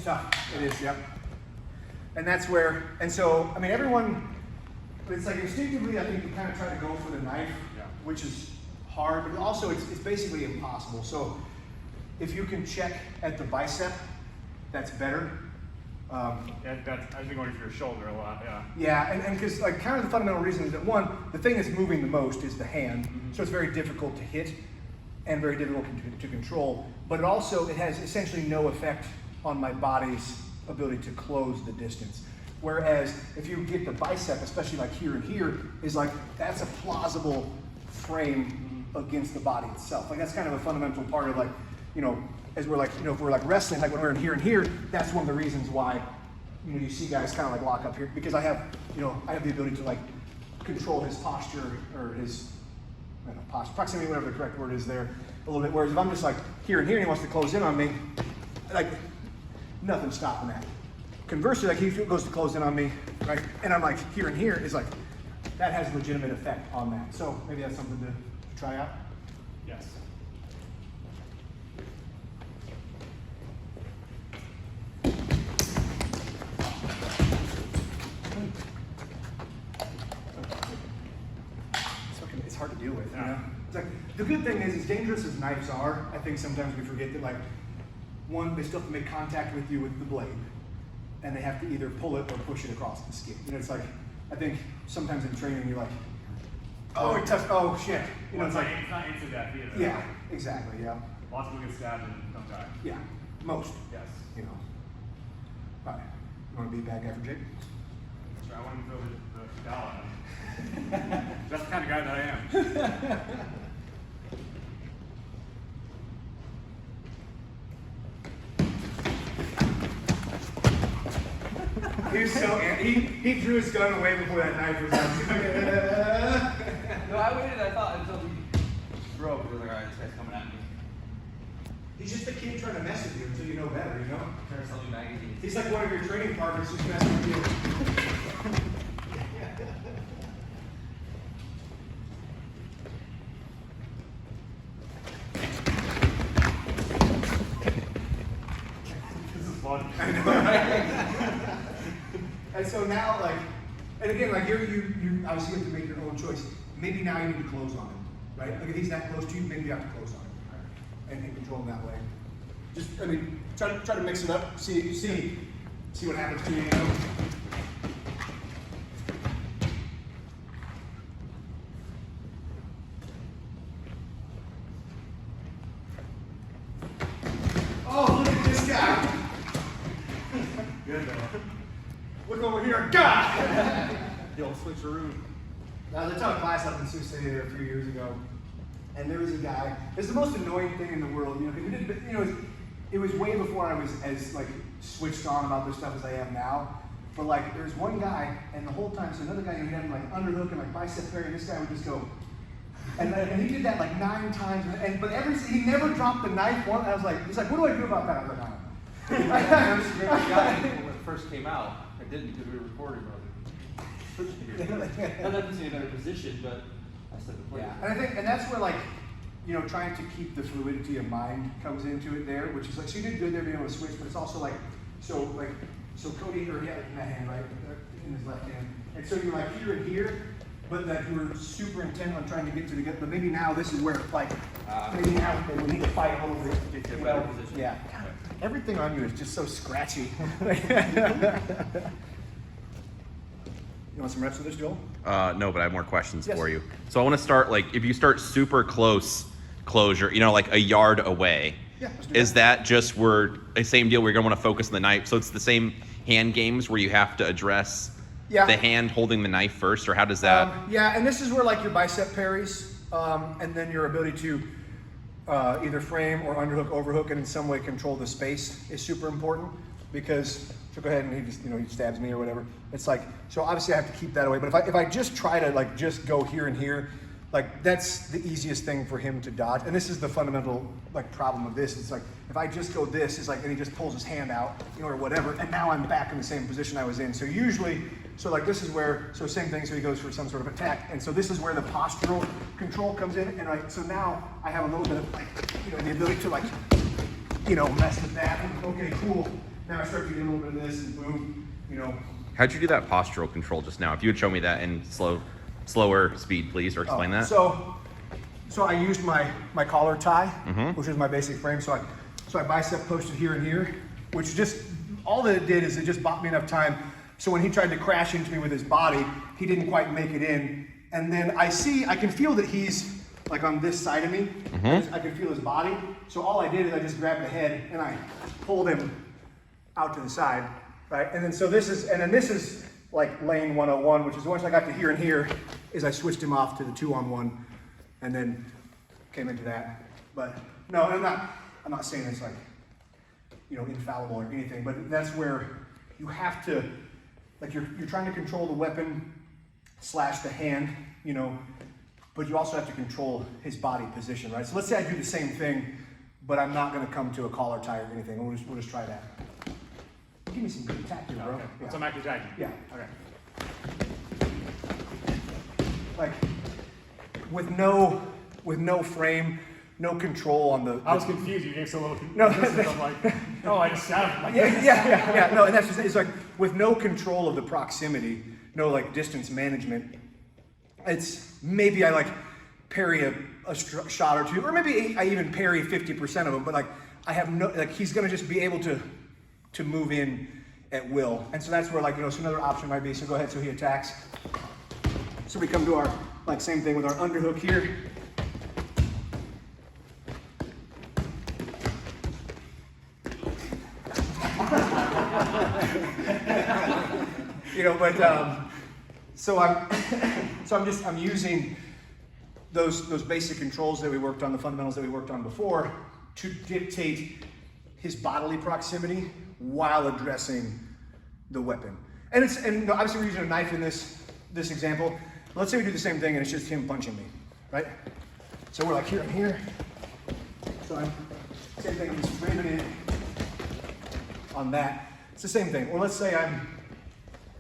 tough. It is, yep. And that's where, and so, I mean, everyone, it's like instinctively, I think you kind of try to go for the knife, which is hard, but also it's basically impossible. So if you can check at the bicep, that's better. That's I've been going for your shoulder a lot, yeah. Yeah, and because like kind of the fundamental reason is that one, the thing that's moving the most is the hand, so it's very difficult to hit and very difficult to control, but it has essentially no effect on my body's ability to close the distance. Whereas if you get the bicep, especially like here and here, is like, that's a plausible frame against the body itself. Like that's kind of a fundamental part of like, you know, as we're like, you know, if we're like wrestling, like when we're in here and here, that's one of the reasons why, you know, you see guys kind of like lock up here, because I have, you know, I have the ability to like control his posture or his, I don't know, posture, proximity, whatever the correct word is there, a little bit. Whereas if I'm just like here and here and he wants to close in on me, like nothing's stopping that. Conversely, like he goes to close in on me, right? And I'm like here and here is like, that has legitimate effect on that. So maybe that's something to try out. Yes. It's hard to deal with, you know? It's like, the good thing is, as dangerous as knives are, I think sometimes we forget that, like, one, they still have to make contact with you with the blade, and they have to either pull it or push it across the skin. You know, it's like, I think sometimes in training you're like, oh, it touched, oh shit. You know, it's like, it's not instant death either. Yeah, exactly, yeah. Lots of people get stabbed and don't die. Yeah, most. Yes. You know. All right, you want to be a bad guy for Jake? Sure, I want to throw the dowel at him. That's the kind of guy that I am. He was so he drew his gun away before that knife was out. No, I waited, I thought, until he broke. I was like, alright, this guy's coming at me. He's just a kid trying to mess with you until you know better, you know? Trying to sell me magazines. He's like one of your training partners who's messing with you. This is fun. I know. And so now, like, and again, like you obviously have to make your own choice. Maybe now you need to close on him, right? Like if he's that close to you, maybe you have to close on him, and control him that way. Just, I mean, try to mix it up. See what happens to you. You know? Oh, look at this guy. Good though. Look over here, God! The old switcheroo. I was taught a class up in Sioux City there a few years ago, and there was a guy. It's the most annoying thing in the world, you know. It was way before I was as like switched on about this stuff as I am now. But like, there was one guy, and the whole time, so another guy who had him like underhook and like bicep parry, and this guy would just go, and he did that like 9 times, but he never dropped the knife once. I was like, he's like, what do I do about that? I was like, I don't know. I was a great guy when it first came out. I didn't because we were recording, not that puts me in a better position, but I said the play. Yeah, and that's where like, you know, trying to keep the fluidity of mind comes into it there, which is like, so you did good there being able to switch, but it's also like, so Cody, or he had it in that hand, right, in his left hand, and so you're like here and here, but that you were super intent on trying to get to the gut, but maybe now this is where like, maybe now we need to fight a little bit. Get to a better position. Yeah. God, everything on you is just so scratchy. You want some reps of this, Joel? No, but I have more questions Yes. for you. So I want to start, like, if you start super close closure, you know, like a yard away, Yeah, let's do is that just where, the same deal where you're going to want to focus on the knife? So it's the same hand games where you have to address the hand holding the knife first, or how does that? Yeah, and this is where like your bicep parries, and then your ability to either frame or underhook, overhook, and in some way control the space is super important, because so go ahead and he just, you know, he stabs me or whatever. It's like, so obviously I have to keep that away, but if I just try to like just go here and here, like that's the easiest thing for him to dodge. And this is the fundamental like problem of this. It's like, if I just go this, it's like, and he just pulls his hand out, you know, or whatever, and now I'm back in the same position I was in. So usually, so like this is where, so same thing, so he goes for some sort of attack, and so this is where the postural control comes in, and like, so now I have a little bit of like, you know, the ability to like, you know, mess with that. Okay, cool. now I start getting a little bit of this, and boom, you know. How'd you do that postural control just now? If you would show me that in slower speed, please, or explain that. So I used my collar tie, which is my basic frame. So I bicep posted here and here, which just, all that it did is it just bought me enough time. So when he tried to crash into me with his body, he didn't quite make it in. And then I can feel that he's like on this side of me. I can feel his body. So all I did is I just grabbed the head and I pulled him out to the side, right? And then this is like lane 101, which is once I got to here and here, is I switched him off to the 2-on-1 and then came into that. But no, I'm not saying it's like, you know, infallible or anything, but that's where you have to, like you're trying to control the weapon / the hand, you know, but you also have to control his body position, right? So let's say I do the same thing, but I'm not gonna come to a collar tie or anything. We'll just try that. Give me some good attack here, bro. Okay. Yeah. So I'm actually attacking. Yeah. Okay. Like with no frame, no control on the. I was confused. You gave so little. No, I'm like, oh, I just stabbed him. Like, yeah. No, and that's just, it's like with no control of the proximity, no like distance management. It's maybe I like parry a shot or two, or maybe I even parry 50% of them. But like I have no, like he's gonna just be able to move in at will, and so that's where like, you know, so another option might be. So go ahead. So he attacks. So we come to our like same thing with our underhook here. You know, but so I'm using those basic controls that we worked on, the fundamentals that we worked on before, to dictate his bodily proximity while addressing the weapon. And obviously we're using a knife in this example. Let's say we do the same thing and it's just him punching me, right? So we're like here and here. So I'm same thing, I'm just framing it on that. It's the same thing. Or let's say I'm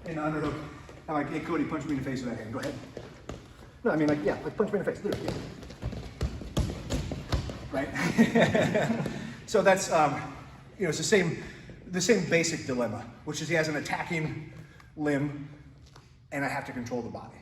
in the underhook. I'm like, hey Cody, punch me in the face with that hand. Go ahead. No, I mean like, yeah, like punch me in the face. Literally, yeah. Right? So that's you know, it's the same basic dilemma, which is he has an attacking limb and I have to control the body.